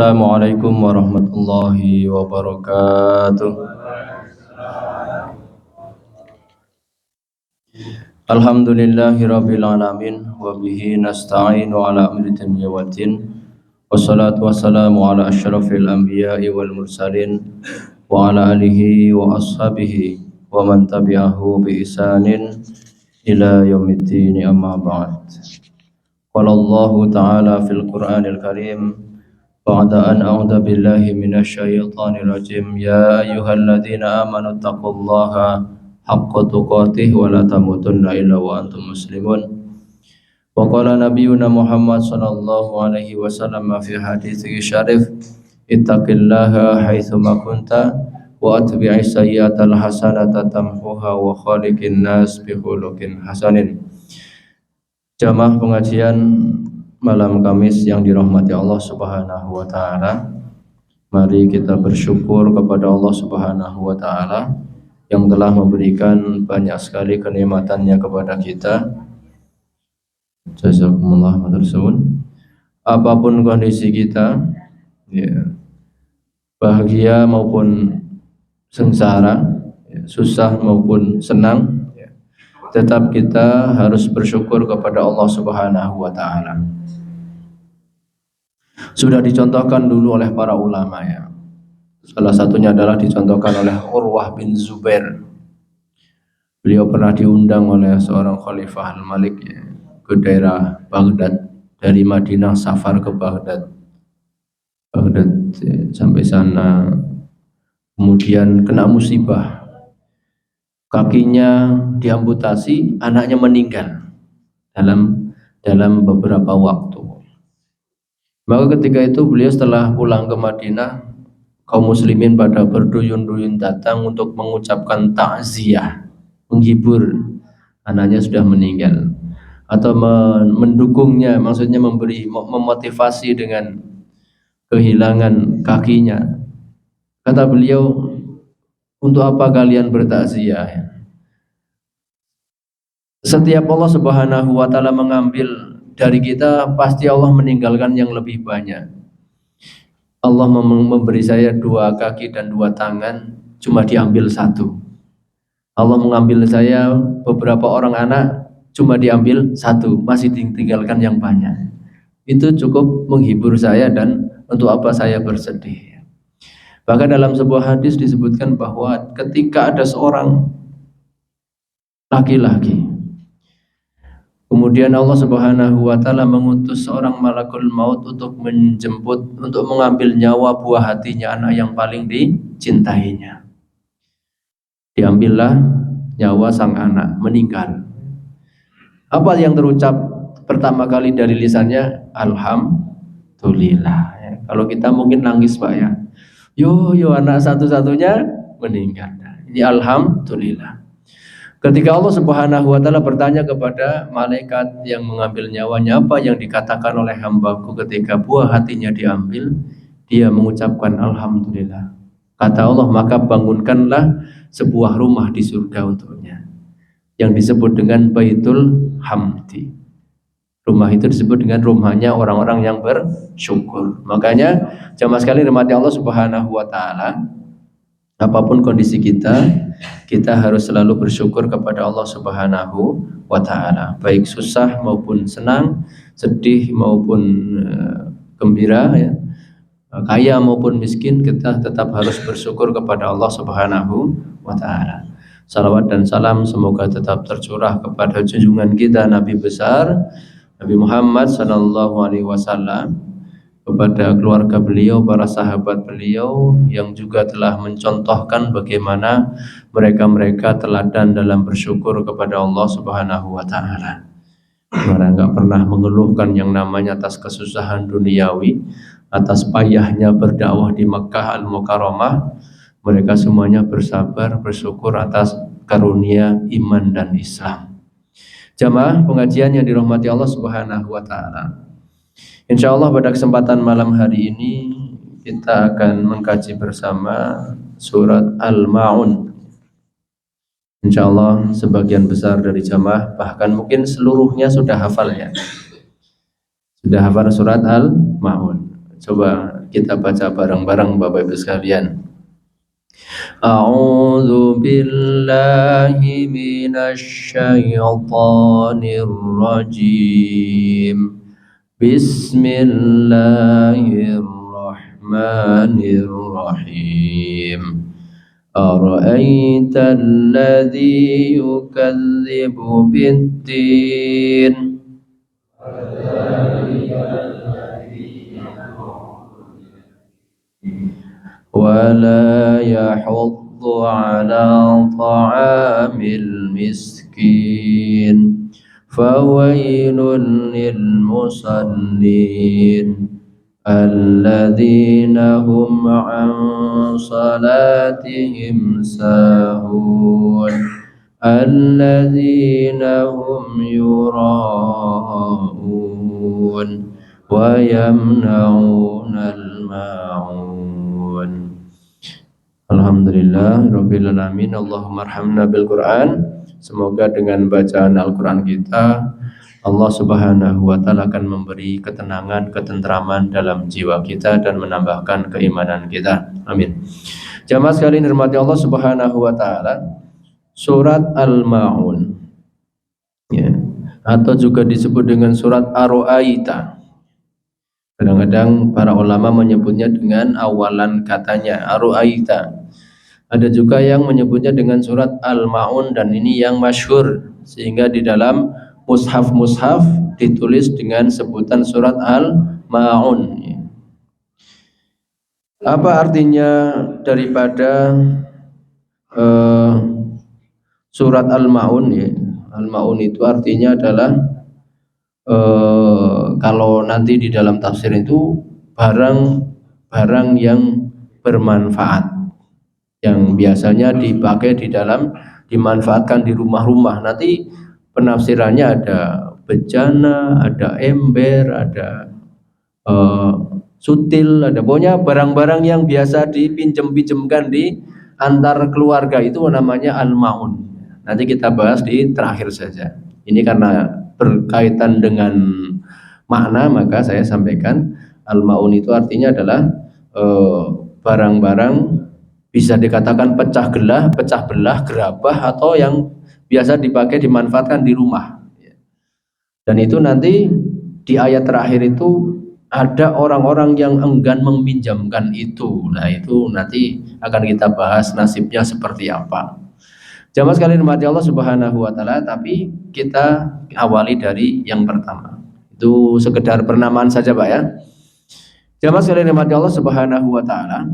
Assalamualaikum warahmatullahi wabarakatuh. Alhamdulillahi rabbil alamin wa bihi nasta'inu ala amri dunya waddin. Wassalatu wassalamu ala asyrafil anbiya'i wal mursalin wa ala alihi wa ashabihi wa man tabi'ahu bi ihsanin ila yaumiddin, amma ba'd. Qala Allah ta'ala fil Qur'anil Karim بعد أن أعوذ بالله من الشيطان الرجيم يا أيها الذين آمنوا اتقوا الله حق تقاته ولا تموتن إلا وأنتم مسلمون وقال نبينا محمد صلى الله عليه وسلم في حديثه الشريف اتق الله حيثما كنت وأتبع السيئة الحسنة تمحوها وخالق الناس بخلق حسن. Jamaah pengajian malam Kamis yang dirahmati Allah Subhanahu wa taala. Mari kita bersyukur kepada Allah Subhanahu wa taala yang telah memberikan banyak sekali kenikmatannya kepada kita. Jazakumullah khairan. Apapun kondisi kita, ya, bahagia maupun sengsara, ya, susah maupun senang, ya, tetap kita harus bersyukur kepada Allah Subhanahu wa taala. Sudah dicontohkan dulu oleh para ulama, ya. Salah satunya adalah dicontohkan oleh Urwah bin Zubair. Beliau pernah diundang oleh seorang Khalifah Al-Malik, ya, ke daerah Baghdad. Dari Madinah safar ke Baghdad, ya, sampai sana kemudian kena musibah, kakinya diamputasi, anaknya meninggal dalam beberapa waktu. Maka ketika itu beliau setelah pulang ke Madinah, kaum muslimin pada berduyun-duyun datang untuk mengucapkan takziah, menghibur anaknya sudah meninggal, atau mendukungnya, maksudnya memotivasi dengan kehilangan kakinya. Kata beliau, untuk apa kalian bertakziah? Setiap Allah Subhanahu wa taala mengambil dari kita, pasti Allah meninggalkan yang lebih banyak. Allah memberi saya 2 kaki dan 2 tangan, cuma diambil 1. Allah mengambil saya beberapa orang anak, cuma diambil 1, masih ditinggalkan yang banyak. Itu cukup menghibur saya, dan untuk apa saya bersedih. Bahkan dalam sebuah hadis disebutkan bahwa ketika ada seorang laki-laki, kemudian Allah Subhanahu wa taala mengutus seorang malakul maut untuk menjemput, untuk mengambil nyawa buah hatinya, anak yang paling dicintainya. Diambillah nyawa sang anak, meninggal. Apa yang terucap pertama kali dari lisannya? Alhamdulillah. Ya, kalau kita mungkin nangis, Pak, ya. Yo anak satu-satunya meninggal. Ini alhamdulillah. Ketika Allah Subhanahu wa taala bertanya kepada malaikat yang mengambil nyawanya, apa yang dikatakan oleh hambaku ketika buah hatinya diambil? Dia mengucapkan alhamdulillah. Kata Allah, maka bangunkanlah sebuah rumah di surga untuknya, yang disebut dengan Baitul Hamdi. Rumah itu disebut dengan rumahnya orang-orang yang bersyukur. Makanya jamaah sekali rahmati Allah Subhanahu wa taala, apapun kondisi kita harus selalu bersyukur kepada Allah Subhanahu wa taala, baik susah maupun senang, sedih maupun gembira, ya, kaya maupun miskin, kita tetap harus bersyukur kepada Allah Subhanahu wa taala. Salawat dan salam semoga tetap tercurah kepada junjungan kita Nabi besar Nabi Muhammad sallallahu alaihi wasallam, kepada keluarga beliau, para sahabat beliau yang juga telah mencontohkan bagaimana mereka teladan dalam bersyukur kepada Allah Subhanahu wa taala. Mereka enggak pernah mengeluhkan yang namanya atas kesusahan duniawi, atas payahnya berdakwah di Makkah Al-Mukarramah. Mereka semuanya bersabar, bersyukur atas karunia iman dan Islam. Jamaah pengajian yang dirahmati Allah Subhanahu wa taala, insyaallah pada kesempatan malam hari ini kita akan mengkaji bersama surat Al-Ma'un. Insyaallah sebagian besar dari jamaah, bahkan mungkin seluruhnya sudah hafal, ya. Sudah hafal surat Al-Ma'un. Coba Kita baca bareng-bareng Bapak Ibu sekalian. A'udzu billahi minasy syaithanir rajim. Bismillahirrahmanirrahim. Ara'aita alladzi yukadzibu bid-din ولا يحض على طعام المسكين فويل للمصلين الذين هم عن صلاتهم ساهون الذين هم يراءون ويمنعون الماعون. Alhamdulillah Rabbil Alamin. Allahumma arhamna bil Quran. Semoga dengan bacaan Al-Quran kita Allah Subhanahu wa Ta'ala akan memberi ketenangan, ketentraman dalam jiwa kita dan menambahkan keimanan kita. Amin. Jamaah sekalian dirahmati Allah Subhanahu wa Ta'ala, surat Al-Ma'un ya, atau juga disebut dengan surat Ar-Ra'aita. Kadang-kadang para ulama menyebutnya dengan awalan katanya Ar-Ra'aita. Ada juga yang menyebutnya dengan surat Al-Ma'un, dan ini yang masyhur sehingga di dalam mushaf-mushaf ditulis dengan sebutan surat Al-Ma'un. Apa artinya daripada surat Al-Ma'un ya? Al-Ma'un itu artinya adalah kalau nanti di dalam tafsir itu barang yang bermanfaat, yang biasanya dipakai di dalam, dimanfaatkan di rumah-rumah. Nanti penafsirannya ada bejana, ada ember, ada sutil, ada pokoknya barang-barang yang biasa dipinjem-pinjemkan di antar keluarga, itu namanya al-ma'un. Nanti kita bahas di terakhir saja. Ini karena berkaitan dengan makna, maka saya sampaikan al-ma'un itu artinya adalah barang-barang bisa dikatakan pecah belah, gerabah, atau yang biasa dipakai, dimanfaatkan di rumah. Dan itu nanti di ayat terakhir itu ada orang-orang yang enggan meminjamkan itu. Nah itu nanti akan kita bahas nasibnya seperti apa. Jamaah sekalian dirahmati Allah Subhanahu wa Ta'ala, tapi kita awali dari yang pertama. Itu sekedar pernamaan saja Pak ya. Jamaah sekalian dirahmati Allah Subhanahu wa Ta'ala,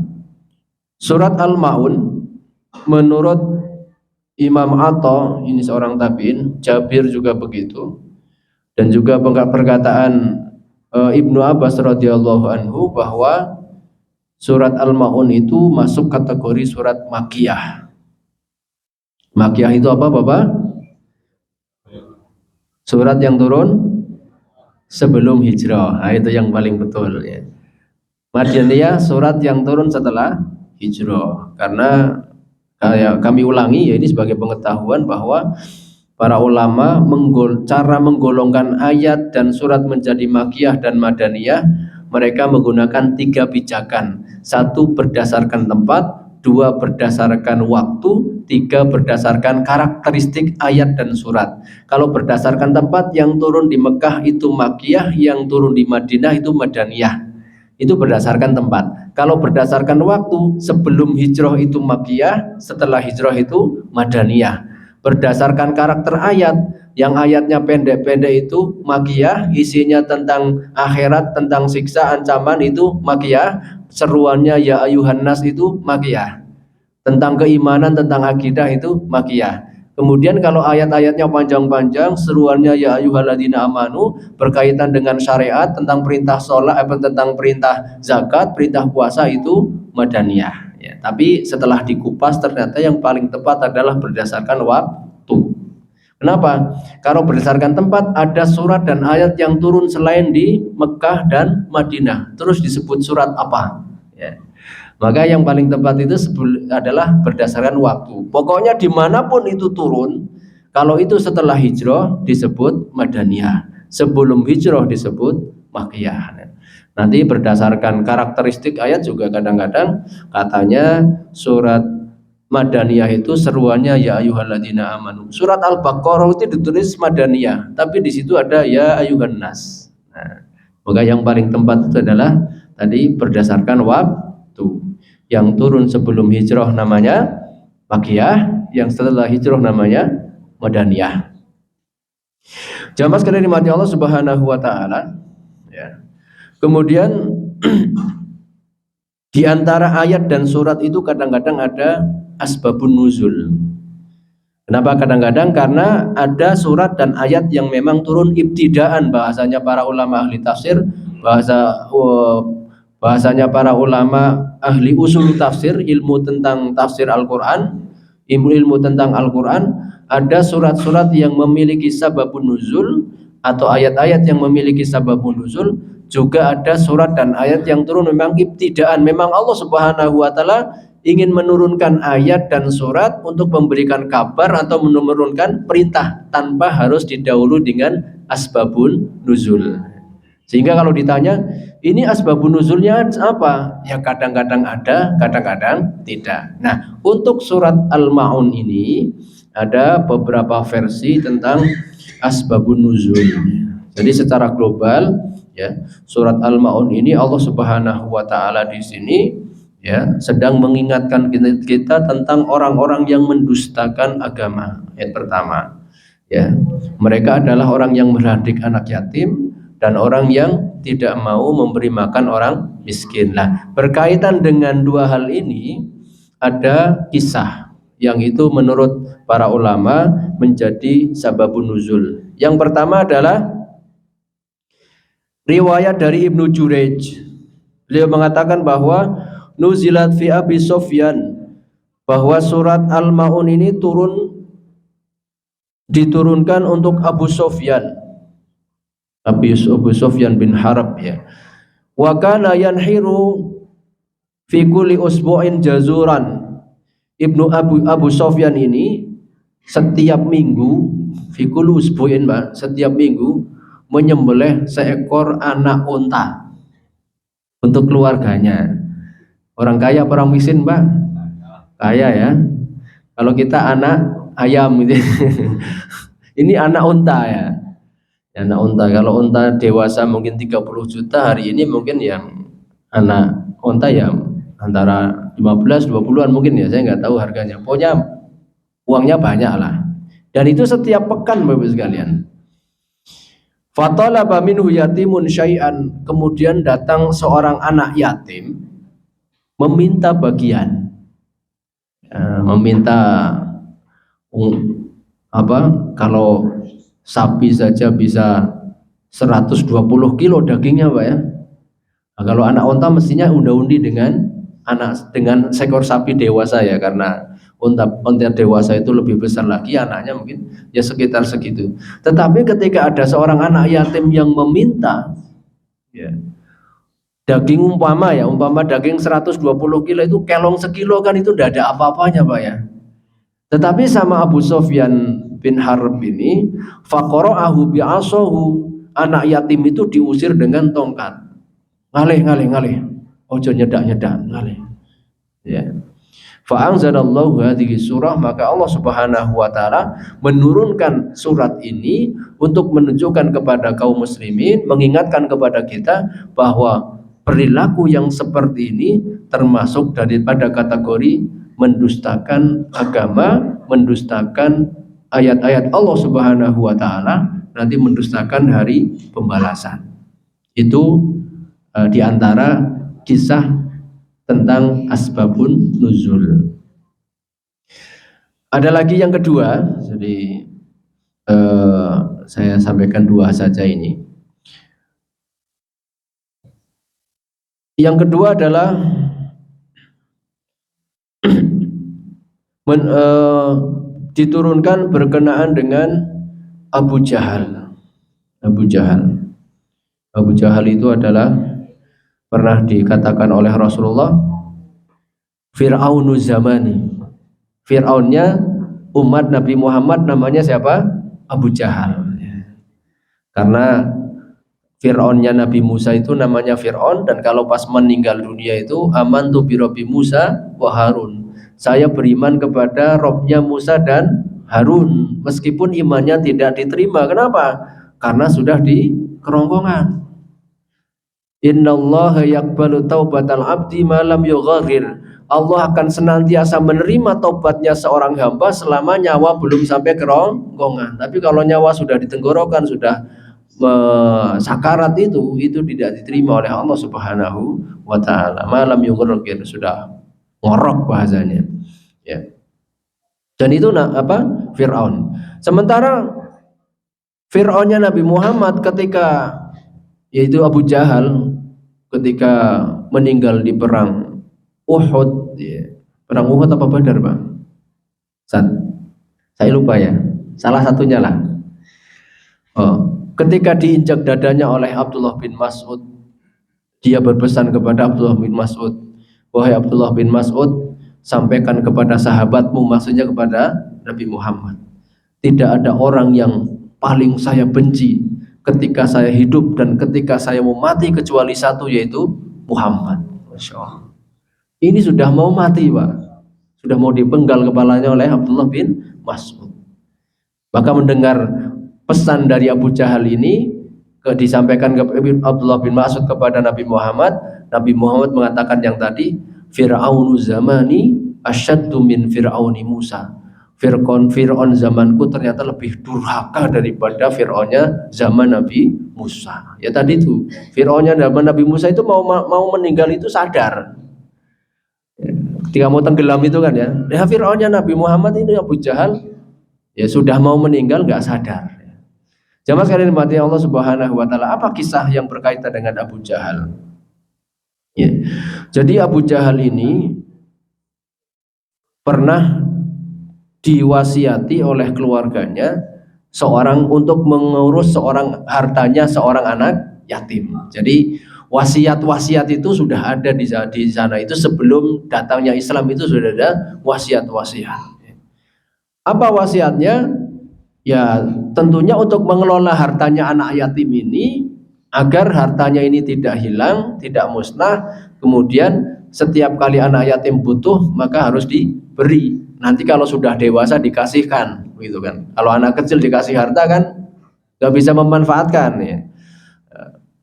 surat Al-Ma'un menurut Imam Atha, ini seorang tabi'in, Jabir juga begitu, dan juga perkataan Ibnu Abbas radhiyallahu anhu bahwa surat Al-Ma'un itu masuk kategori surat Makkiyah. Makkiyah itu apa Bapak? Surat yang turun sebelum hijrah. Nah, itu yang paling betul ya. Madaniyah surat yang turun setelah hijrah. Karena kami ulangi ya, ini sebagai pengetahuan bahwa para ulama cara menggolongkan ayat dan surat menjadi Makkiyah dan Madaniyah, mereka menggunakan 3 pijakan. 1 berdasarkan tempat, 2 berdasarkan waktu, 3 berdasarkan karakteristik ayat dan surat. Kalau berdasarkan tempat, yang turun di Mekah itu Makkiyah, yang turun di Madinah itu Madaniyah. Itu berdasarkan tempat. Kalau berdasarkan waktu, sebelum hijrah itu Makkiyah, setelah hijrah itu Madaniyah. Berdasarkan karakter ayat, yang ayatnya pendek-pendek itu Makkiyah, isinya tentang akhirat, tentang siksa, ancaman, itu Makkiyah. Seruannya ya ayuhan nas itu Makkiyah. Tentang keimanan, tentang akidah itu Makkiyah. Kemudian kalau ayat-ayatnya panjang-panjang, seruannya ya ayyuhalladzina amanu, berkaitan dengan syariat, tentang perintah sholat, tentang perintah zakat, perintah puasa, itu Madaniyah ya. Tapi setelah dikupas ternyata yang paling tepat adalah berdasarkan waktu. Kenapa? Kalau berdasarkan tempat, ada surat dan ayat yang turun selain di Mekah dan Madinah, terus disebut surat apa ya. Maka yang paling tepat itu adalah berdasarkan waktu. Pokoknya dimanapun itu turun, kalau itu setelah hijrah disebut Madaniyah, sebelum hijrah disebut Makkiyah. Nanti berdasarkan karakteristik ayat juga kadang-kadang katanya surat Madaniyah itu seruannya ya ayyuhalladzina amanu. Surat Al-Baqarah itu ditulis Madaniyah, tapi di situ ada ya ayyuhan nas. Nah, maka yang paling tepat itu adalah tadi berdasarkan waktu. Yang turun sebelum hijrah namanya Makkiyah, yang setelah hijrah namanya Madaniyah. Jamaah sekalian dimati Allah Subhanahu wa taala, ya. Kemudian di antara ayat dan surat itu kadang-kadang ada asbabun nuzul. Kenapa kadang-kadang? Karena ada surat dan ayat yang memang turun ibtidaan, bahasanya para ulama ahli tafsir, bahasanya para ulama ahli usul tafsir, ilmu tentang tafsir Al-Quran, ilmu tentang Al-Quran. Ada surat-surat yang memiliki sababun nuzul atau ayat-ayat yang memiliki sababun nuzul. Juga ada surat dan ayat yang turun memang ibtidaan, memang Allah Subhanahu wa taala ingin menurunkan ayat dan surat untuk memberikan kabar atau menurunkan perintah tanpa harus didahului dengan asbabun nuzul. Sehingga kalau ditanya ini asbabun nuzulnya apa? Ya kadang-kadang ada, kadang-kadang tidak. Nah, untuk surat Al-Ma'un ini ada beberapa versi tentang asbabun nuzul. Jadi secara global, ya, surat Al-Ma'un ini Allah Subhanahu wa taala di sini, ya, sedang mengingatkan kita tentang orang-orang yang mendustakan agama. Yang pertama, ya, mereka adalah orang yang meradik anak yatim dan orang yang tidak mau memberi makan orang miskin. Nah, berkaitan dengan dua hal ini ada kisah yang itu menurut para ulama menjadi sababun nuzul. Yang pertama adalah riwayat dari Ibnu Jurayj. Beliau mengatakan bahwa nuzilat fi Abi Sofyan, bahwa surat Al-Ma'un ini diturunkan untuk Abu Sofyan. Abu Sofyan bin Harb, ya. Wa kana yanhiru fi kulli usbu'in jazuran. Abu Sofyan ini setiap minggu, fi kulli usbu'in, Mbak, setiap minggu menyembelih seekor anak unta untuk keluarganya. Orang kaya, orang miskin, Mbak? Kaya, ya. Kalau kita anak ayam gitu. Ini anak unta, ya. Anak unta, kalau unta dewasa mungkin 30 juta, hari ini mungkin yang anak unta ya antara 15-20an mungkin, ya, saya nggak tahu harganya. Pokoknya uangnya banyak lah. Dan itu setiap pekan, Bapak sekalian. Fatalaba minhu yatimun syai'an, kemudian datang seorang anak yatim meminta bagian, meminta kalau sapi saja bisa 120 kilo dagingnya, Pak, ya. Nah, kalau anak unta mestinya unda-undi dengan seekor sapi dewasa, ya, karena unta dewasa itu lebih besar lagi, anaknya mungkin ya sekitar segitu. Tetapi ketika ada seorang anak yatim yang meminta, ya, daging umpama daging 120 kilo itu kelong sekilo, kan itu tidak ada apa-apanya, Pak, ya. Tetapi sama Abu Sofyan bin Harb ini, faqara'ahu bi'asahu, anak yatim itu diusir dengan tongkat. Ngalih, ojo nyedak, ngalih. Ya. Fa'anzalallahu hadhihi surah, maka Allah Subhanahu wa taala menurunkan surat ini untuk menunjukkan kepada kaum muslimin, mengingatkan kepada kita bahwa perilaku yang seperti ini termasuk daripada kategori mendustakan agama, mendustakan ayat-ayat Allah Subhanahu wa taala, nanti mendustakan hari pembalasan. Itu diantara kisah tentang asbabun nuzul. Ada lagi yang kedua, jadi saya sampaikan dua saja ini. Yang kedua adalah diturunkan berkenaan dengan Abu Jahal. Abu Jahal itu adalah pernah dikatakan oleh Rasulullah Fir'aunu zamani. Fir'aunnya umat Nabi Muhammad namanya siapa? Abu Jahal. Karena Fir'aunnya Nabi Musa itu namanya Fir'aun, dan kalau pas meninggal dunia itu amantu bi Rabbi Musa wa Harun. Saya beriman kepada Robnya Musa dan Harun, meskipun imannya tidak diterima. Kenapa? Karena sudah di kerongkongan. Innallaha yaqbalu taubatal abdi ma lam yughaghir. Allah akan senantiasa menerima taubatnya seorang hamba selama nyawa belum sampai kerongkongan. Tapi kalau nyawa sudah di tenggorokan, sudah sakarat, itu tidak diterima oleh Allah Subhanahu wa taala. Malam yughaghir, sudah ngorok bahasanya. Ya. Dan itu Fir'aun. Sementara Fir'aunnya Nabi Muhammad ketika, yaitu Abu Jahal, ketika meninggal di perang Uhud, ya. Perang Uhud apa Badar, Pak? Saya lupa ya. Salah satunya lah. Ketika diinjak dadanya oleh Abdullah bin Mas'ud, dia berpesan kepada Abdullah bin Mas'ud, wahai Abdullah bin Mas'ud, sampaikan kepada sahabatmu, maksudnya kepada Nabi Muhammad, tidak ada orang yang paling saya benci ketika saya hidup dan ketika saya mau mati kecuali satu, yaitu Muhammad. Masya Allah. Ini sudah mau mati, Pak. Sudah mau dipenggal kepalanya oleh Abdullah bin Mas'ud. Maka mendengar pesan dari Abu Jahal ini disampaikan ke Abdullah bin Mas'ud kepada Nabi Muhammad. Nabi Muhammad mengatakan yang tadi, Fir'aunu zamani asyaddu min Fir'auni Musa. Fir'aun zamanku ternyata lebih durhaka daripada Fir'aunnya zaman Nabi Musa. Ya tadi itu, Fir'aunnya zaman Nabi Musa itu mau meninggal itu sadar. Ketika mau tenggelam itu kan ya. Ya Fir'aunnya Nabi Muhammad ini Abu Jahal ya sudah mau meninggal nggak sadar. Jamaah sekalian dimati Allah Subhanahu wa taala, apa kisah yang berkaitan dengan Abu Jahal? Ya. Jadi Abu Jahal ini pernah diwasiati oleh keluarganya untuk mengurus hartanya seorang anak yatim. Jadi wasiat-wasiat itu sudah ada di sana itu sebelum datangnya Islam, itu sudah ada wasiat-wasiat. Apa wasiatnya? Ya tentunya untuk mengelola hartanya anak yatim ini agar hartanya ini tidak hilang, tidak musnah. Kemudian setiap kali anak yatim butuh maka harus diberi. Nanti kalau sudah dewasa dikasihkan, gitu kan. Kalau anak kecil dikasih harta kan nggak bisa memanfaatkan ya.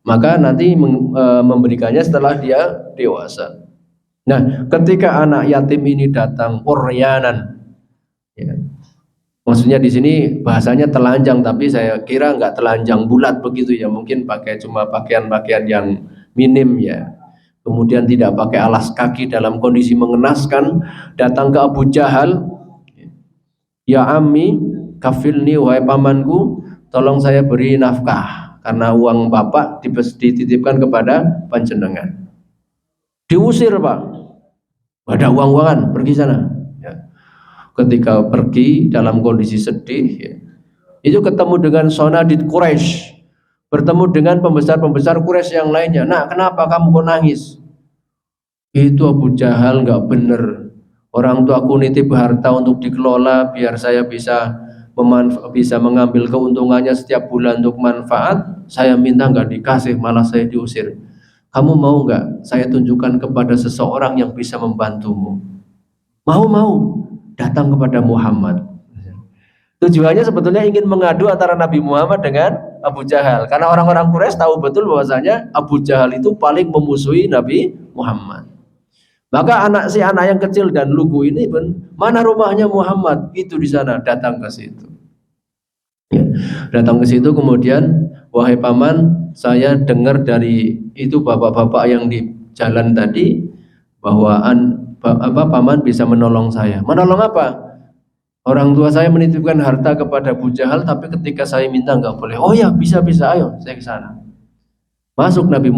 Maka nanti memberikannya setelah dia dewasa. Nah, ketika anak yatim ini datang uryanan, ya, maksudnya di sini bahasanya telanjang, tapi saya kira nggak telanjang bulat begitu ya, mungkin cuma pakaian-pakaian yang minim ya. Kemudian tidak pakai alas kaki dalam kondisi mengenaskan, datang ke Abu Jahal, ya ammi kafilni, wahai pamanku, tolong saya beri nafkah karena uang bapak dititipkan kepada panjenengan. Diusir, Pak, ada uang-uangan, pergi sana. Ketika pergi dalam kondisi sedih ya, itu ketemu dengan Sonadid Quraisy, bertemu dengan pembesar-pembesar Quraisy yang lainnya. Nah, kenapa kamu kok nangis? Itu Abu Jahal, nggak bener. Orang tua aku nitip harta untuk dikelola biar saya bisa mengambil keuntungannya setiap bulan untuk manfaat. Saya minta nggak dikasih, malah saya diusir. Kamu mau nggak saya tunjukkan kepada seseorang yang bisa membantumu? Mau. Datang kepada Muhammad. Tujuannya sebetulnya ingin mengadu antara Nabi Muhammad dengan Abu Jahal, karena orang-orang Quraisy tahu betul bahwasanya Abu Jahal itu paling memusuhi Nabi Muhammad. Maka anak yang kecil dan lugu ini pun, mana rumahnya Muhammad? Itu di sana, datang ke situ. Ya, datang ke situ, kemudian, wahai paman, saya dengar dari itu bapak-bapak yang di jalan tadi bahwa paman bisa menolong saya. Menolong apa? Orang tua saya menitipkan harta kepada Abu Jahal, tapi ketika saya minta nggak boleh. Oh ya, bisa, ayo saya ke sana. Masuk Nabi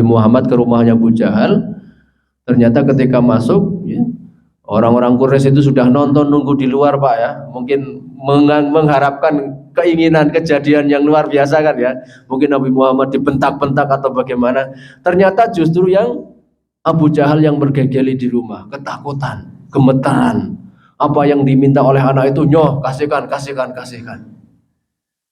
Muhammad ke rumahnya Abu Jahal. Ternyata ketika masuk ya, orang-orang Quraisy itu sudah nunggu di luar, Pak ya. Mungkin mengharapkan keinginan kejadian yang luar biasa kan ya. Mungkin Nabi Muhammad dibentak-bentak atau bagaimana. Ternyata justru yang Abu Jahal yang bergegeli di rumah, ketakutan, gemetaran. Apa yang diminta oleh anak itu, nyoh, kasihkan.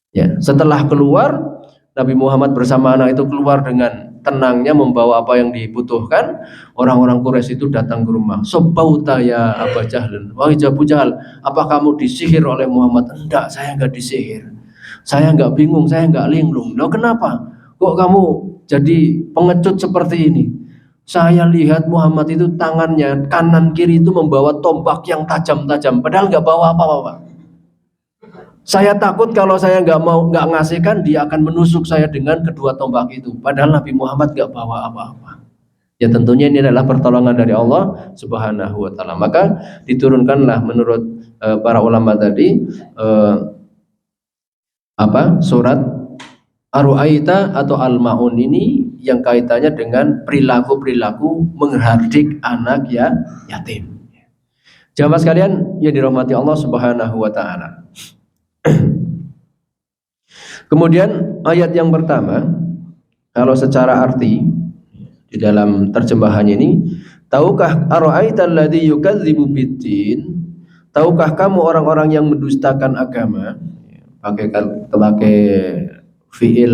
Ya, setelah keluar, Nabi Muhammad bersama anak itu keluar dengan tenangnya membawa apa yang dibutuhkan, orang-orang Quraisy itu datang ke rumah. Sobauta ya Aba Jahlin. Wahai Abu Jahal, apa kamu disihir oleh Muhammad? Enggak, saya enggak disihir. Saya enggak bingung, saya enggak linglung. Loh kenapa? Kok kamu jadi pengecut seperti ini? Saya lihat Muhammad itu tangannya kanan kiri itu membawa tombak yang tajam-tajam, padahal enggak bawa apa-apa, Pak. Saya takut kalau saya nggak ngasihkan, dia akan menusuk saya dengan kedua tombak itu. Padahal Nabi Muhammad nggak bawa apa-apa. Ya tentunya ini adalah pertolongan dari Allah Subhanahu wa taala. Maka diturunkanlah menurut para ulama tadi surat Ar-Ru'aita atau Al-Maun ini yang kaitannya dengan perilaku-perilaku menghardik anak ya yatim. Jamaah sekalian yang dirahmati Allah Subhanahu wa taala. Kemudian ayat yang pertama, kalau secara arti di dalam terjemahannya ini, tahukah ara'aital ladzi yukadzibu biddin? Tahukah kamu orang-orang yang mendustakan agama? Pakai fiil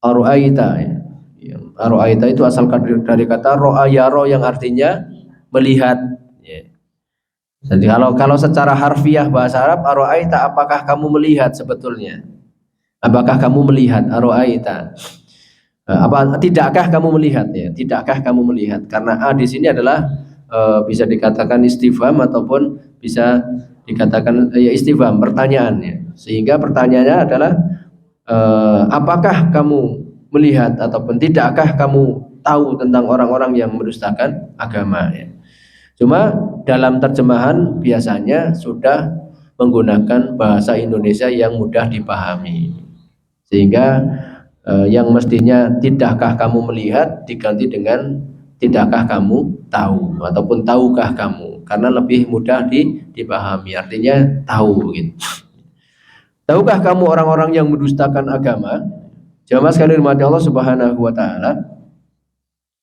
ara'aita. Ara'aita itu asal dari kata ro'a yaro yang artinya melihat. Jadi kalau secara harfiah bahasa Arab, ara'aita, apakah kamu melihat sebetulnya? Apakah kamu melihat? Ara'aita. Tidakkah kamu melihat ya? Tidakkah kamu melihat? Karena di sini adalah bisa dikatakan istifham ataupun bisa dikatakan ya istifham, pertanyaan ya. Sehingga pertanyaannya adalah apakah kamu melihat ataupun tidakkah kamu tahu tentang orang-orang yang mendustakan agama ya. Cuma dalam terjemahan biasanya sudah menggunakan bahasa Indonesia yang mudah dipahami. Sehingga yang mestinya tidakkah kamu melihat diganti dengan tidakkah kamu tahu ataupun tahukah kamu, karena lebih mudah dipahami, artinya tahu gitu. Tahukah kamu orang-orang yang mendustakan agama? Jamaah sekalian dirahmati Allah Subhanahu wa taala.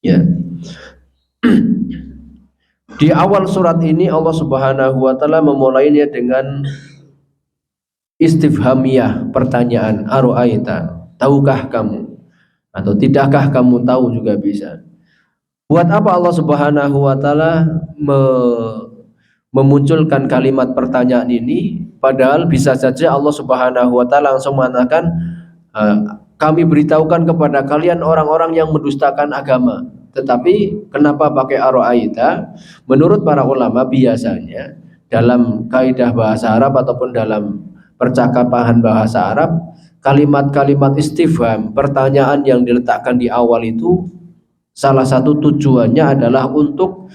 Ya. Di awal surat ini Allah Subhanahu wa taala memulainya dengan istifhamiyah, pertanyaan, ara'aita, tahukah kamu, atau tidakkah kamu tahu juga bisa. Buat apa Allah Subhanahu wa taala memunculkan kalimat pertanyaan ini, padahal bisa saja Allah Subhanahu wa taala langsung mengatakan kami beritahukan kepada kalian orang-orang yang mendustakan agama. Tetapi kenapa pakai ara'aita? Menurut para ulama biasanya dalam kaidah bahasa Arab ataupun dalam percakapan bahasa Arab, kalimat-kalimat istifham, pertanyaan yang diletakkan di awal itu salah satu tujuannya adalah untuk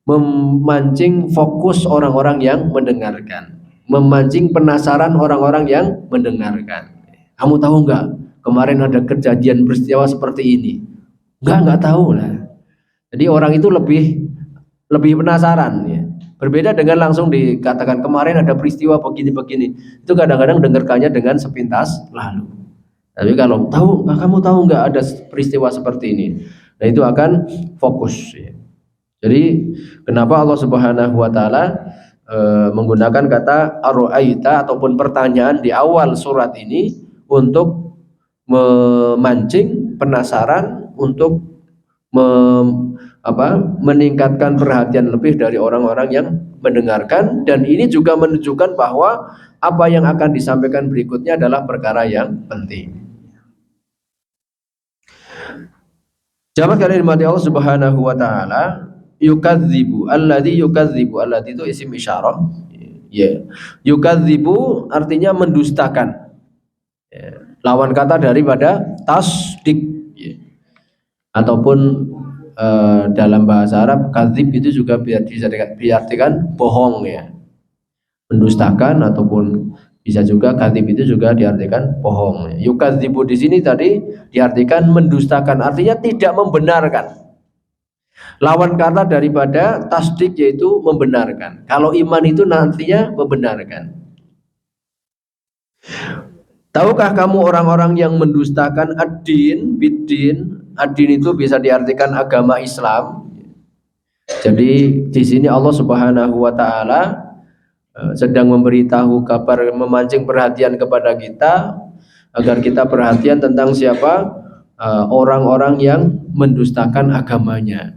memancing fokus orang-orang yang mendengarkan, memancing penasaran orang-orang yang mendengarkan. Kamu tahu nggak kemarin ada kejadian peristiwa seperti ini? Nggak tahu lah. Jadi orang itu lebih penasaran ya. Berbeda dengan langsung dikatakan kemarin ada peristiwa begini-begini. Itu kadang-kadang dengarkannya dengan sepintas lalu. Tapi kalau kamu tahu nggak ada peristiwa seperti ini, nah itu akan fokus. Ya. Jadi kenapa Allah Subhanahu Wa Taala menggunakan kata ara'aita ataupun pertanyaan di awal surat ini untuk memancing penasaran, untuk meningkatkan perhatian lebih dari orang-orang yang mendengarkan, dan ini juga menunjukkan bahwa apa yang akan disampaikan berikutnya adalah perkara yang penting. Jamaah sekalian dimati Allah Subhanahu wa taala, yukadzibu, alladzi itu isim isyarah. Ya. Yukadzibu artinya mendustakan. Ya. Lawan kata daripada tasdik. Ya. Ataupun dalam bahasa Arab kadzib itu juga bisa diartikan bohong ya, mendustakan, ataupun bisa juga kadzib itu juga diartikan bohong. Yukadzibu di sini tadi diartikan mendustakan, artinya tidak membenarkan. Lawan kata daripada tasdik yaitu membenarkan. Kalau iman itu nantinya membenarkan. Tahukah kamu orang-orang yang mendustakan ad-din, bid-din? Ad-din itu bisa diartikan agama Islam. Jadi di sini Allah Subhanahu wa taala sedang memberitahu kabar, memancing perhatian kepada kita agar kita perhatian tentang siapa orang-orang yang mendustakan agamanya.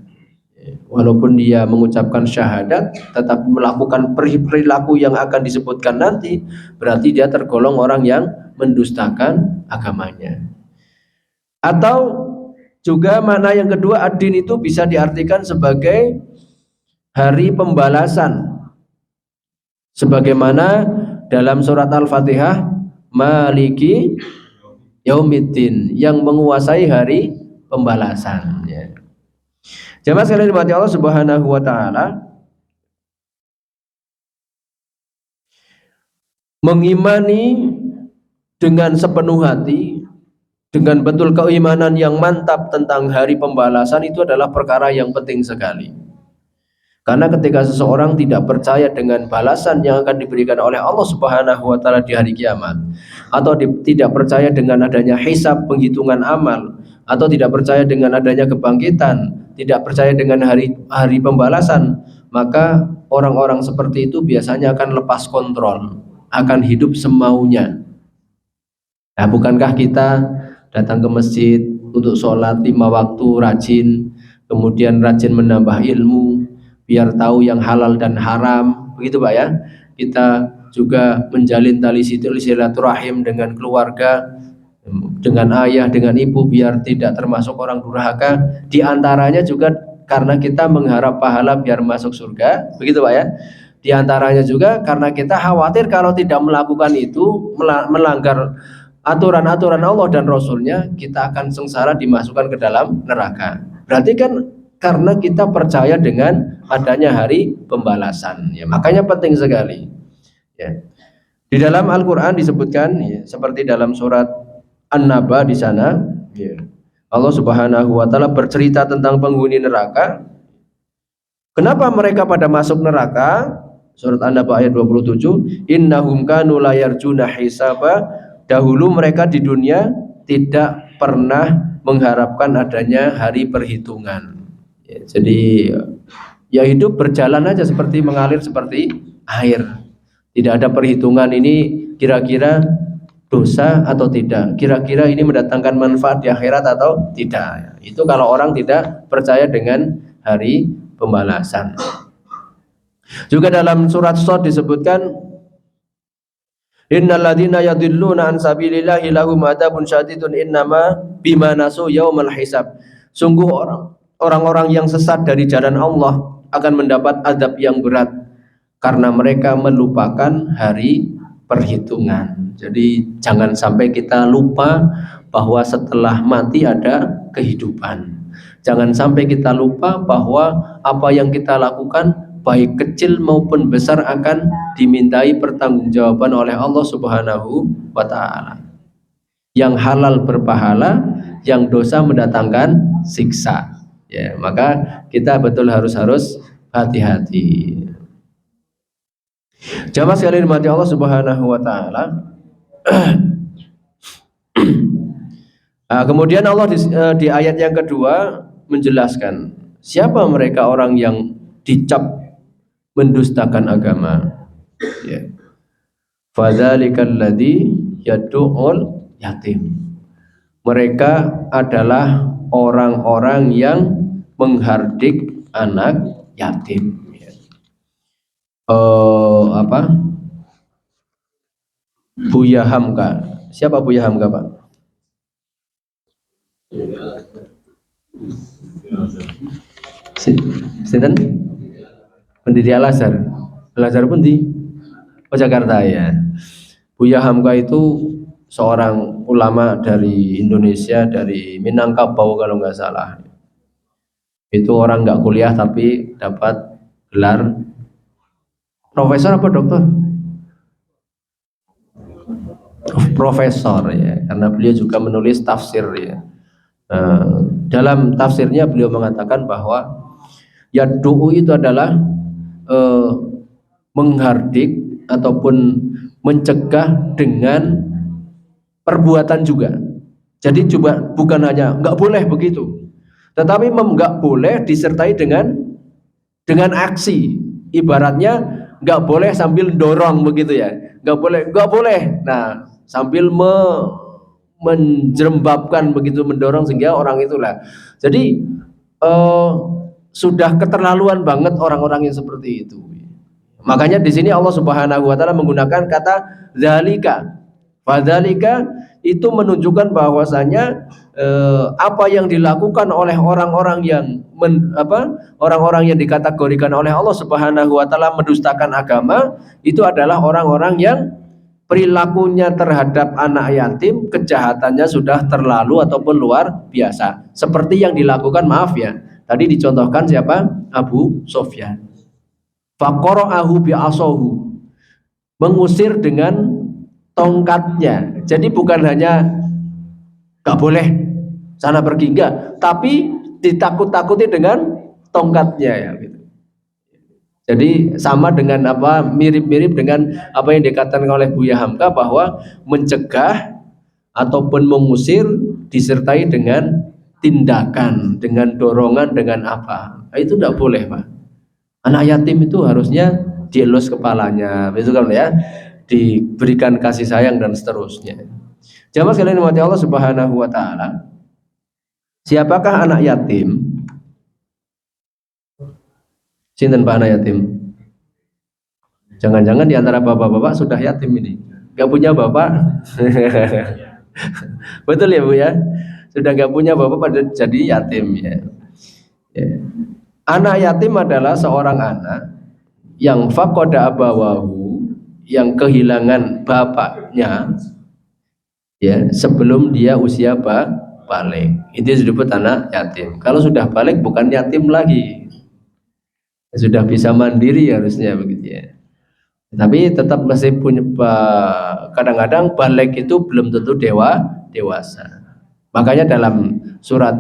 Walaupun dia mengucapkan syahadat, tetapi melakukan perilaku yang akan disebutkan nanti, berarti dia tergolong orang yang mendustakan agamanya. Atau juga makna yang kedua, ad-din itu bisa diartikan sebagai hari pembalasan. Sebagaimana dalam surat Al-Fatihah, Maliki Yaumiddin, yang menguasai hari pembalasan. Jamaah sekalian dimati Allah Subhanahu wa taala, mengimani dengan sepenuh hati, dengan betul keimanan yang mantap tentang hari pembalasan itu adalah perkara yang penting sekali. Karena ketika seseorang tidak percaya dengan balasan yang akan diberikan oleh Allah Subhanahu wa taala di hari kiamat, atau tidak percaya dengan adanya hisab, penghitungan amal, atau tidak percaya dengan adanya kebangkitan, tidak percaya dengan hari pembalasan, maka orang-orang seperti itu biasanya akan lepas kontrol, akan hidup semaunya. Nah, bukankah kita datang ke masjid untuk sholat 5 waktu rajin, kemudian rajin menambah ilmu biar tahu yang halal dan haram, begitu Pak ya? Kita juga menjalin tali silaturahim dengan keluarga, dengan ayah, dengan ibu, biar tidak termasuk orang durhaka. Di antaranya juga karena kita mengharap pahala biar masuk surga, begitu Pak ya. Di antaranya juga karena kita khawatir kalau tidak melakukan itu, melanggar aturan-aturan Allah dan Rasulnya, kita akan sengsara dimasukkan ke dalam neraka. Berarti kan karena kita percaya dengan adanya hari pembalasan, ya, makanya penting sekali. Ya. Di dalam Al-Quran disebutkan, ya, seperti dalam surat An-Naba di sana, ya, Allah Subhanahu wa taala bercerita tentang penghuni neraka. Kenapa mereka pada masuk neraka? Surat An-Naba ayat 27, innahum kanu la yarjuna hisaba. Dahulu mereka di dunia tidak pernah mengharapkan adanya hari perhitungan. Ya, jadi ya hidup berjalan aja seperti mengalir seperti air. Tidak ada perhitungan ini kira-kira dosa atau tidak, kira-kira ini mendatangkan manfaat di akhirat atau tidak. Itu kalau orang tidak percaya dengan hari pembalasan. Juga dalam surat Shad disebutkan, innal ladzina yadhilluna an sabilillahi lahum adzabun syadidun innama bima nasu yaumal hisab. Sungguh orang-orang yang sesat dari jalan Allah akan mendapat azab yang berat karena mereka melupakan hari perhitungan. Jadi jangan sampai kita lupa bahwa setelah mati ada kehidupan. Jangan sampai kita lupa bahwa apa yang kita lakukan, baik kecil maupun besar, akan dimintai pertanggungjawaban oleh Allah Subhanahu wa taala. Yang halal berpahala, yang dosa mendatangkan siksa. Ya, maka kita betul harus hati-hati. Jamaah sekalian dimati Allah Subhanahu wa taala. Nah, kemudian Allah di ayat yang kedua menjelaskan siapa mereka orang yang dicap mendustakan agama. Ya. Fadzalikal ladzi yad'ul yatim. Mereka adalah orang-orang yang menghardik anak yatim. Buya Hamka. Siapa Buya Hamka, Pak? Sinten? Pendiri Al-Azhar. Al-Azhar pun di Jakarta ya. Buya Hamka itu seorang ulama dari Indonesia, dari Minangkabau kalau nggak salah. Itu orang nggak kuliah tapi dapat gelar profesor apa doktor? Profesor ya, karena beliau juga menulis tafsir ya. Dalam tafsirnya beliau mengatakan bahwa yad'u itu adalah menghardik ataupun mencegah dengan perbuatan juga. Jadi coba bukan hanya nggak boleh begitu, tetapi nggak boleh disertai dengan aksi. Ibaratnya nggak boleh sambil dorong begitu ya, nggak boleh. Nah, sambil menjerembabkan, begitu mendorong sehingga orang itulah. Jadi sudah keterlaluan banget orang-orang yang seperti itu. Makanya di sini Allah Subhanahu wa taala menggunakan kata zalika. Fadzalika itu menunjukkan bahwasanya apa yang dilakukan oleh orang-orang yang orang-orang yang dikategorikan oleh Allah Subhanahu wa taala mendustakan agama itu adalah orang-orang yang perilakunya terhadap anak yatim, kejahatannya sudah terlalu ataupun luar biasa. Seperti yang dilakukan, maaf ya, tadi dicontohkan siapa? Abu Sofyan. Faqara'ahu bi'asahu, mengusir dengan tongkatnya. Jadi bukan hanya gak boleh sana pergi, enggak, tapi ditakut-takuti dengan tongkatnya ya gitu. Jadi sama dengan apa, mirip-mirip dengan apa yang dikatakan oleh Buya Hamka bahwa mencegah ataupun mengusir disertai dengan tindakan, dengan dorongan, dengan apa. Nah, itu tidak boleh, Pak. Anak yatim itu harusnya dielus kepalanya, itu kan ya, diberikan kasih sayang dan seterusnya. Jamaah sekalian dimati Allah Subhanahu wa taala. Siapakah anak yatim? Sinten Pak anak yatim? Jangan-jangan di antara bapak-bapak sudah yatim ini. Gak punya bapak? Betul ya Bu ya? Sudah gak punya bapak pada jadi yatim ya. Anak yatim adalah seorang anak yang faqada abawahu, yang kehilangan bapaknya ya sebelum dia usia balik. Itu disebut anak yatim. Kalau sudah balik bukan yatim lagi, sudah bisa mandiri harusnya begitu ya. Tapi tetap masih punya, kadang-kadang balik itu belum tentu dewasa. Makanya dalam surat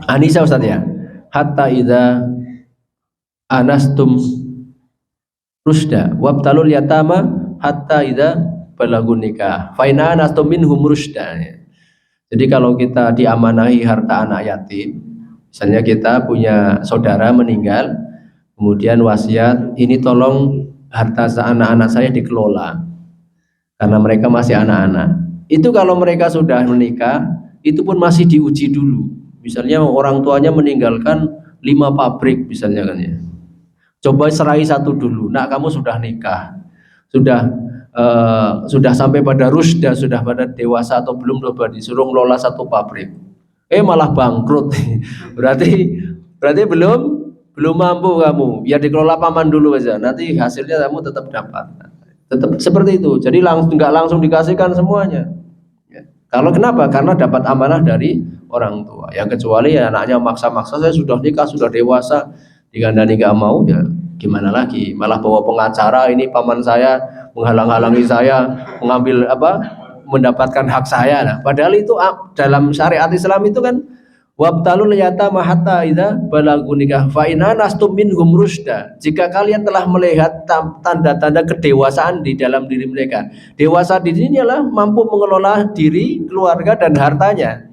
An-Nisa Ustaz ya, hatta idza anastum rusda wabtalul yatama hatta idza balagun nikah fa inna anastum minhum rusda. Jadi kalau kita diamanahi harta anak yatim, misalnya kita punya saudara meninggal, kemudian wasiat, ini tolong harta anak-anak saya dikelola karena mereka masih anak-anak. Itu kalau mereka sudah menikah, itu pun masih diuji dulu. Misalnya orang tuanya meninggalkan 5 pabrik misalnya kan ya. Coba serai satu dulu. Nah, kamu sudah nikah, sudah sampai pada rusda, sudah pada dewasa atau belum, coba disuruh ngelola 1 pabrik. Malah bangkrut. berarti belum mampu kamu. Biar dikelola paman dulu aja. Nanti hasilnya kamu tetap dapat. Tetap seperti itu. Jadi nggak langsung dikasihkan semuanya. Kalau kenapa? Karena dapat amanah dari orang tua. Ya kecuali ya anaknya maksa-maksa, saya sudah nikah, sudah dewasa, dikandani gak mau, ya gimana lagi? Malah bawa pengacara, ini paman saya menghalang-halangi saya mengambil mendapatkan hak saya. Nah, padahal itu dalam syariat Islam itu kan wabtalul yatama hatta idza balagu nikah fa inna nastum minhum rusda. Jika kalian telah melihat tanda-tanda kedewasaan di dalam diri mereka. Dewasa di sini adalah mampu mengelola diri, keluarga dan hartanya.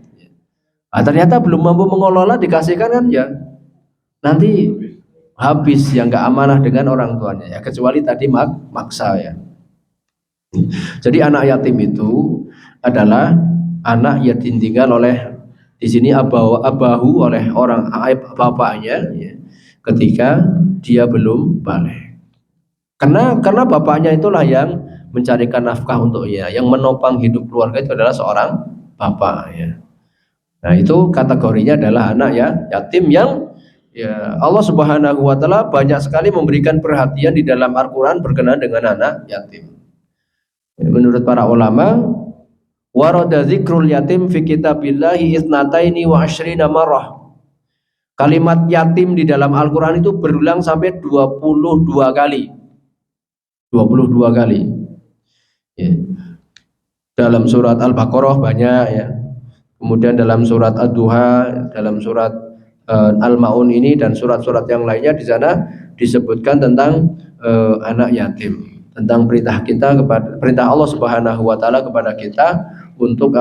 Nah, ternyata belum mampu mengelola, dikasihkan kan ya nanti habis, yang enggak amanah dengan orang tuanya ya, kecuali tadi maksa ya. Jadi anak yatim itu adalah anak yang ditinggal oleh, di sini abahu oleh orang bapaknya ya, ketika dia belum balik. Karena bapaknya itulah yang mencarikan nafkah untuknya, yang menopang hidup keluarga itu adalah seorang bapak ya. Nah, itu kategorinya adalah anak ya yatim yang ya Allah Subhanahu wa taala banyak sekali memberikan perhatian di dalam Al-Qur'an berkenaan dengan anak yatim. Menurut para ulama, warada dzikrul yatim fi kitabillahi isnataini wa asyrina marrah. Kalimat yatim di dalam Al-Qur'an itu berulang sampai 22 kali. 22 kali. Ya. Dalam surat Al-Baqarah banyak ya. Kemudian dalam surat Ad-Duha, dalam surat Al-Maun ini dan surat-surat yang lainnya, di sana disebutkan tentang anak yatim, tentang perintah Allah Subhanahu wa taala kepada kita untuk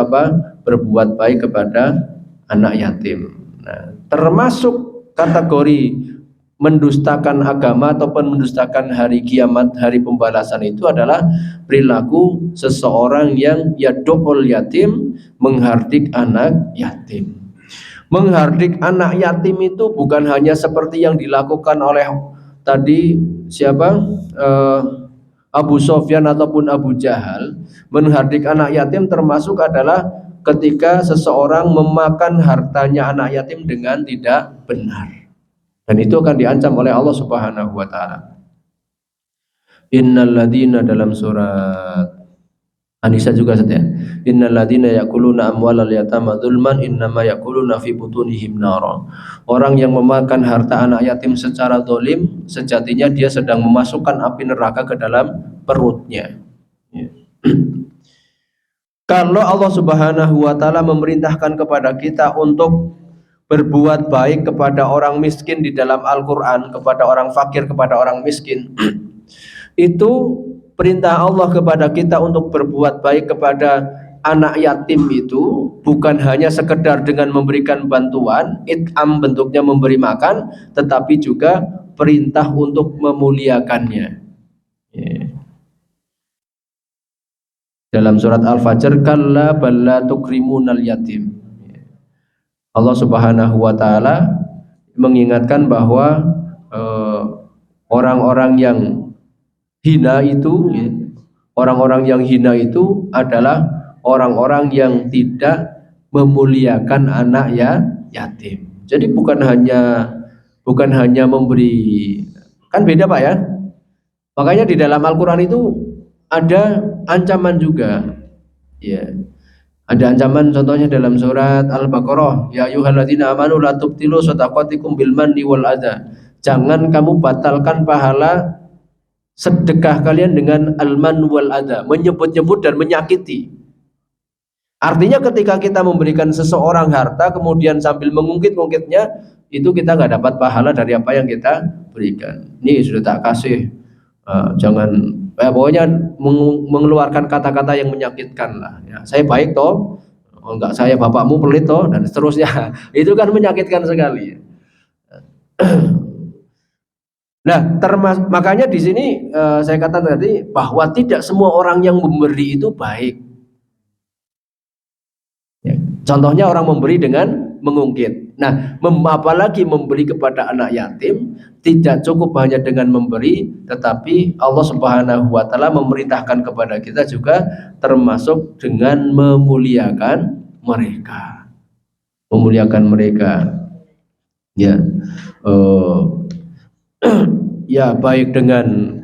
berbuat baik kepada anak yatim. Nah, termasuk kategori mendustakan agama ataupun mendustakan hari kiamat, hari pembalasan itu adalah perilaku seseorang yang yad'ul yatim, menghardik anak yatim. Menghardik anak yatim itu bukan hanya seperti yang dilakukan oleh tadi siapa? Abu Sofyan ataupun Abu Jahal. Menghardik anak yatim termasuk adalah ketika seseorang memakan hartanya anak yatim dengan tidak benar. Dan itu akan diancam oleh Allah Subhanahu wa taala. Innal ladina dalam surat An-Nisa juga setia. Innal ladina yakuluna amwalal yatama dzulman innama yakuluna fi butunihim nara. Orang yang memakan harta anak yatim secara zalim, sejatinya dia sedang memasukkan api neraka ke dalam perutnya. Ya. Kalau Allah Subhanahu wa taala memerintahkan kepada kita untuk berbuat baik kepada orang miskin di dalam Al-Qur'an, kepada orang fakir, kepada orang miskin, itu perintah Allah kepada kita untuk berbuat baik kepada anak yatim itu bukan hanya sekedar dengan memberikan bantuan, it'am bentuknya memberi makan, tetapi juga perintah untuk memuliakannya. Dalam surat Al-Fajr, kalla balla tukrimunal yatim. Allah Subhanahu wa taala mengingatkan bahwa orang-orang yang hina itu, orang-orang yang hina itu adalah orang-orang yang tidak memuliakan anak yatim. Jadi bukan hanya memberi, kan beda Pak ya. Makanya di dalam Al-Qur'an itu ada ancaman juga. Ya. Ada ancaman contohnya dalam surat Al-Baqarah, ya ayyuhalladzina amanu la tubtilu shadaqatikum bil manni wal adza. Jangan kamu batalkan pahala sedekah kalian dengan al-man wal adza, menyebut-nyebut dan menyakiti. Artinya ketika kita memberikan seseorang harta kemudian sambil mengungkit-ungkitnya, itu kita nggak dapat pahala dari apa yang kita berikan. Ini sudah tak kasih, jangan pokoknya mengeluarkan kata-kata yang menyakitkan lah. Ya, saya baik toh, enggak saya bapakmu pelit toh, dan seterusnya. Itu kan menyakitkan sekali. Nah, makanya di sini saya katakan tadi bahwa tidak semua orang yang memberi itu baik. Ya, contohnya orang memberi dengan mengungkit. Nah, apalagi memberi kepada anak yatim, tidak cukup hanya dengan memberi, tetapi Allah Subhanahu wa taala memerintahkan kepada kita juga termasuk dengan memuliakan mereka. Memuliakan mereka. Ya. Ya, baik dengan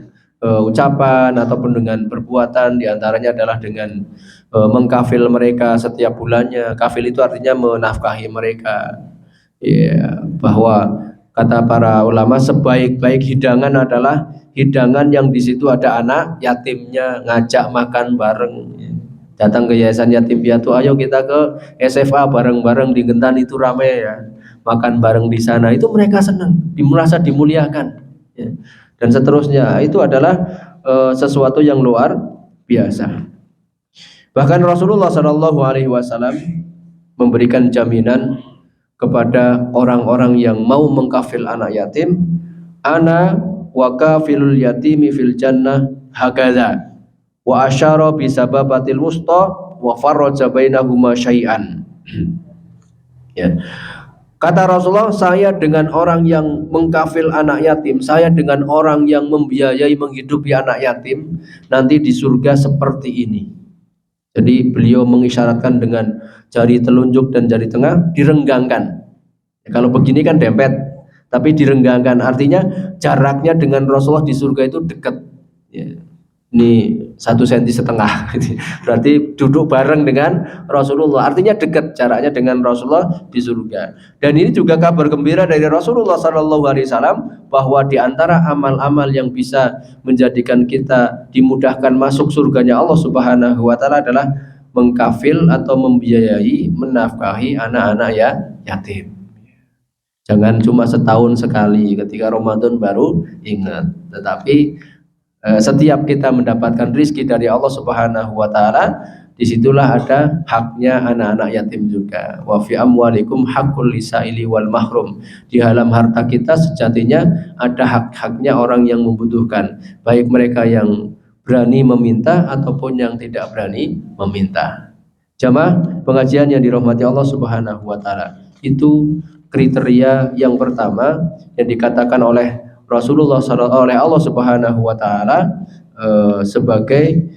ucapan ataupun dengan perbuatan, diantaranya adalah dengan mengkafil mereka setiap bulannya. Kafil itu artinya menafkahi mereka. Ya, bahwa kata para ulama sebaik-baik hidangan adalah hidangan yang di situ ada anak yatimnya, ngajak makan bareng. Datang ke yayasan yatim piatu, ayo kita ke SFA bareng-bareng di Gentan itu ramai ya, makan bareng di sana, itu mereka senang, merasa dimuliakan. Ya. Dan seterusnya, itu adalah sesuatu yang luar biasa. Bahkan Rasulullah SAW memberikan jaminan kepada orang-orang yang mau mengkafil anak yatim, ana wa kafilul yatimi fil jannah hakadha wa asyara bi sababatil wusta wa farraja bainahuma syai'an. Ya. Kata Rasulullah, saya dengan orang yang mengkafil anak yatim, saya dengan orang yang membiayai menghidupi anak yatim, nanti di surga seperti ini. Jadi beliau mengisyaratkan dengan jari telunjuk dan jari tengah direnggangkan. Ya, kalau begini kan dempet, tapi direnggangkan, artinya jaraknya dengan Rasulullah di surga itu dekat. Ya. Ini 1,5 cm, berarti duduk bareng dengan Rasulullah, artinya dekat jaraknya dengan Rasulullah di surga. Dan ini juga kabar gembira dari Rasulullah SAW bahwa di antara amal-amal yang bisa menjadikan kita dimudahkan masuk surganya Allah Subhanahu wa taala adalah mengkafil atau membiayai, menafkahi anak-anak yatim. Jangan cuma setahun sekali ketika Ramadan baru ingat, tetapi setiap kita mendapatkan rizki dari Allah Subhanahu wa taala, disitulah ada haknya anak-anak yatim juga. Wa fi amwalikum haqqul lisaili wal mahrum. Di dalam harta kita sejatinya ada hak-haknya orang yang membutuhkan, baik mereka yang berani meminta ataupun yang tidak berani meminta. Jamaah pengajian yang dirahmati Allah Subhanahu wa taala, itu kriteria yang pertama yang dikatakan oleh Rasulullah oleh Allah Subhanahu wa taala sebagai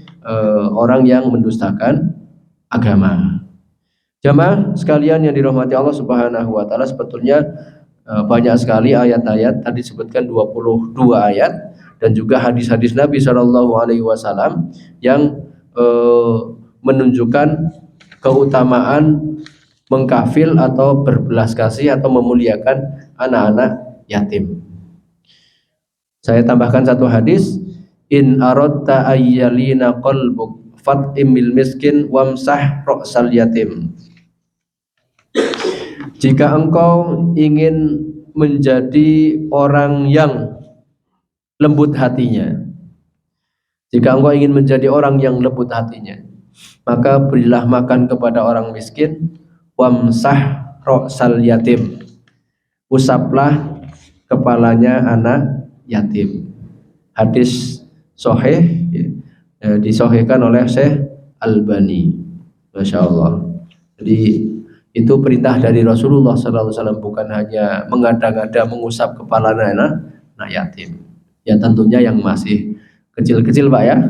orang yang mendustakan agama. Jamaah sekalian yang dirahmati Allah Subhanahu wa taala, sebetulnya banyak sekali ayat-ayat, tadi disebutkan 22 ayat, dan juga hadis-hadis Nabi Shallallahu alaihi wasallam yang menunjukkan keutamaan mengkafil atau berbelas kasih atau memuliakan anak-anak yatim. Saya tambahkan satu hadis, in aradta ayyalina qalbuk fatimil miskin wamsah ra'sal yatim. Jika engkau ingin menjadi orang yang lembut hatinya, jika engkau ingin menjadi orang yang lembut hatinya, maka berilah makan kepada orang miskin, wamsah ra'sal yatim, usaplah kepalanya anak yatim. Hadis sahih, disahihkan oleh Syekh Albani. Masya Allah. Jadi itu perintah dari Rasulullah SAW, bukan hanya mengada-ngada mengusap kepala anak yatim. Ya tentunya yang masih kecil-kecil Pak ya.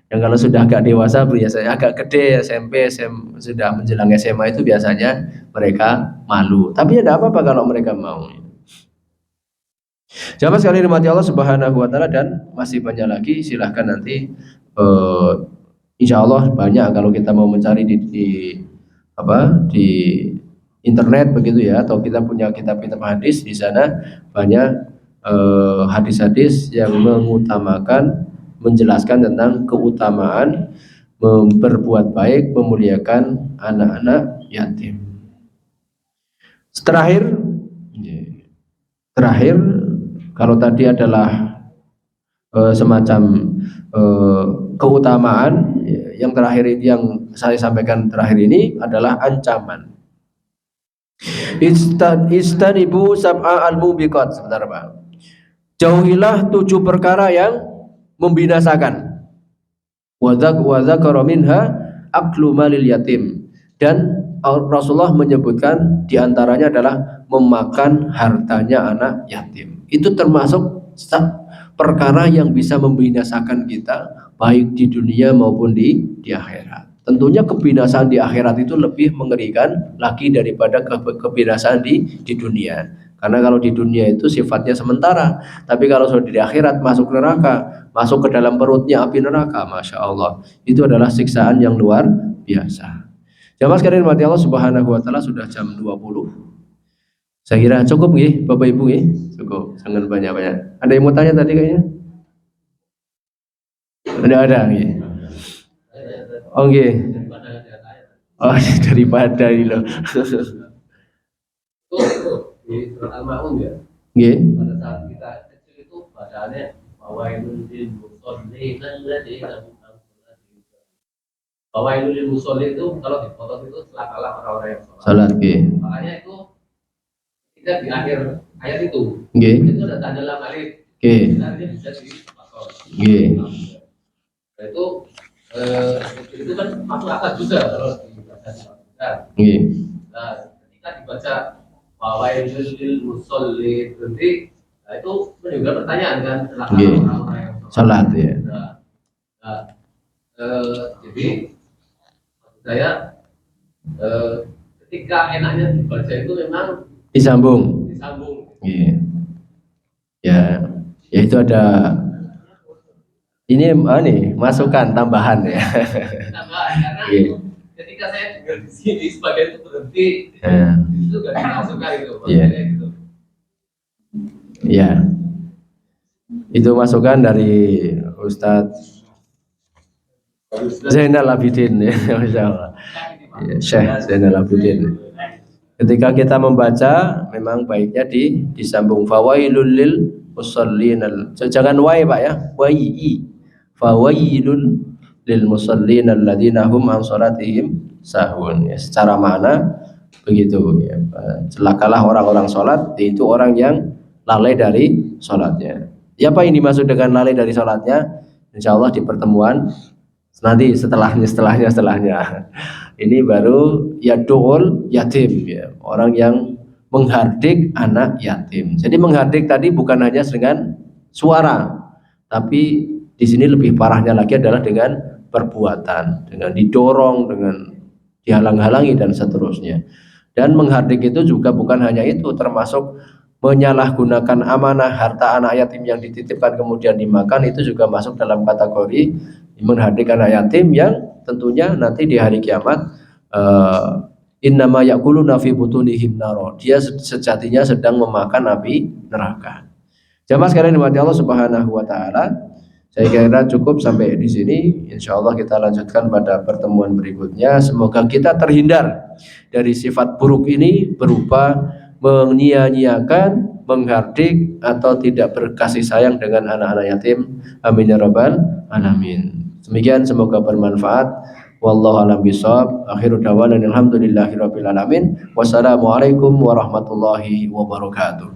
Yang kalau sudah agak dewasa, biasanya agak gede, SMP, sudah menjelang SMA, itu biasanya mereka malu. Tapi ada apa-apa kalau mereka mau. Jamaah sekali dirahmati Allah Subhanahu wa taala, dan masih banyak lagi, silahkan nanti insya Allah banyak kalau kita mau mencari di internet begitu ya, atau kita punya kitab-kitab hadis, di sana banyak hadis-hadis yang mengutamakan, menjelaskan tentang keutamaan berbuat baik, memuliakan anak-anak yatim. Terakhir, kalau tadi adalah semacam keutamaan, yang terakhir yang saya sampaikan terakhir ini adalah ancaman. Istanibu sab'a al-mubiqat. Sebentar Pak. Jauhilah 7 perkara yang membinasakan. Wa dzakara minha aklu malil yatim. Dan Rasulullah menyebutkan diantaranya adalah memakan hartanya anak yatim. Itu termasuk perkara yang bisa membinasakan kita, baik di dunia maupun di akhirat. Tentunya kebinasaan di akhirat itu lebih mengerikan lagi daripada kebinasaan di dunia. Karena kalau di dunia itu sifatnya sementara, tapi kalau sudah di akhirat masuk neraka, masuk ke dalam perutnya api neraka, Masya Allah, itu adalah siksaan yang luar biasa. Jamaah sekalian mati Allah Subhanahu wa taala, sudah jam 20. Saya kira cukup nggih, Bapak Ibu nggih? Cukup, jangan banyak-banyak. Ada yang mau tanya tadi kayaknya? Ada nggih. Oke. Oh, daripada ini loh. Di surat Al-Ma'un ya. Nggih. Pada saat kita kecil itu bacaannya fawailul lil musallin alladziina hum an salatihim. Fawailul lil musallin itu kalau dipotong itu celakalah orang-orang yang salat. Makanya itu tidak di akhir ayat itu. Itu ada tanda lam alif. Artinya bisa dipotong. Nah, itu kan masuk akal juga kalau dibaca di Nah, ketika dibaca fawailul lil musallin, berarti nah itu menimbulkan pertanyaan kan, celakalah orang-orang yang salat ya. Jadi maksud saya ketika enaknya dibaca itu memang disambung. Ya itu ada ini masukan tambahan ya. Karena ketika saya dengar di sini sebagian itu berhenti, itu gak dimasukkan itu. Gitu. Ya, itu masukan dari Ustadz Zainal Abidin ya, Masya Allah. Syekh Zainal Abidin. Ketika kita membaca, memang baiknya disambung fawailul lil musallin. Jangan wai Pak ya, wai. Fawailul lil musallin alladzina hum an salatihim sahun. Ya, secara makna begitu ya. Celakalah orang-orang salat, yaitu orang yang lalai dari salatnya. Ya, apa yang dimaksud dengan lalai dari salatnya? Insyaallah di pertemuan nanti setelahnya. Ini baru yadul yatim ya, orang yang menghardik anak yatim. Jadi menghardik tadi bukan hanya dengan suara, tapi di sini lebih parahnya lagi adalah dengan perbuatan, dengan didorong, dengan dihalang-halangi dan seterusnya. Dan menghardik itu juga bukan hanya itu, termasuk menyalahgunakan amanah harta anak yatim yang dititipkan kemudian dimakan, itu juga masuk dalam kategori menghardik anak yatim yang tentunya nanti di hari kiamat innama yaquluna fi butunihim naro, dia sejatinya sedang memakan api neraka. Jamaah sekalian dimati Allah Subhanahu wa taala, saya kira cukup sampai di sini. Insyaallah kita lanjutkan pada pertemuan berikutnya. Semoga kita terhindar dari sifat buruk ini berupa menyia-nyiakan, menghardik atau tidak berkasih sayang dengan anak-anak yatim. Amin ya rabbal alamin. Demikian, semoga bermanfaat. Wallahu a'lam bishawab. Akhiru da'wana alhamdulillahirabbil alamin. Wassalamualaikum warahmatullahi wabarakatuh.